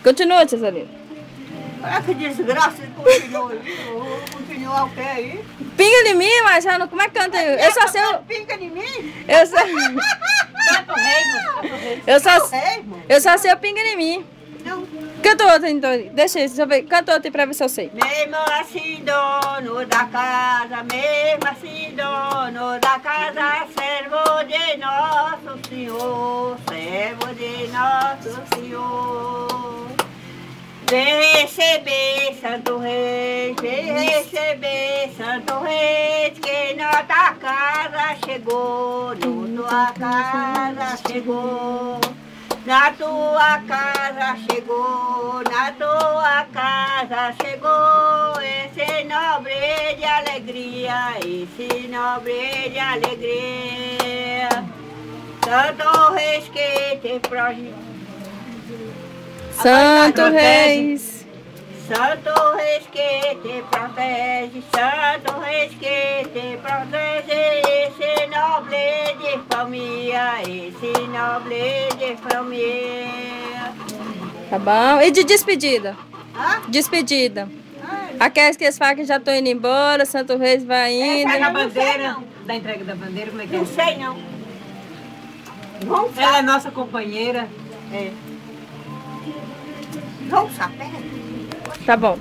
Continua, tia Celina. Olha que desgraça, continua o que aí? Pinga em mim, Marcelo, como é que canta? Eu só sei o... Pinga em mim? Eu só... Santo Reis, mano. Eu só sei o pinga em mim. Não. Canta outra, então. Deixa eu ver. Canta outra pra ver se eu sei. Mesmo assim, dono da casa, mesmo assim, dono da casa, servo de nosso Senhor, servo de nosso Senhor. Vem receber, Santo Reis, vem receber, Santo Reis, que nossa casa chegou, tua casa chegou. Na tua casa chegou, na tua casa chegou, esse nobre de alegria, esse nobre de alegria. Santo Reis que te protege. Santo Reis. Santo Reis que te protege, Santo Reis que te protege, esse nobre de família, esse nobre de família. Tá bom. E de despedida? Hã? Despedida. Aquelas que eles falam que já estão indo embora, Santo Reis vai indo. Entrega a bandeira, da entrega da bandeira, como é que é? Não sei não. Vamos Ela é nossa companheira. É. Vamos saber. Tá bom.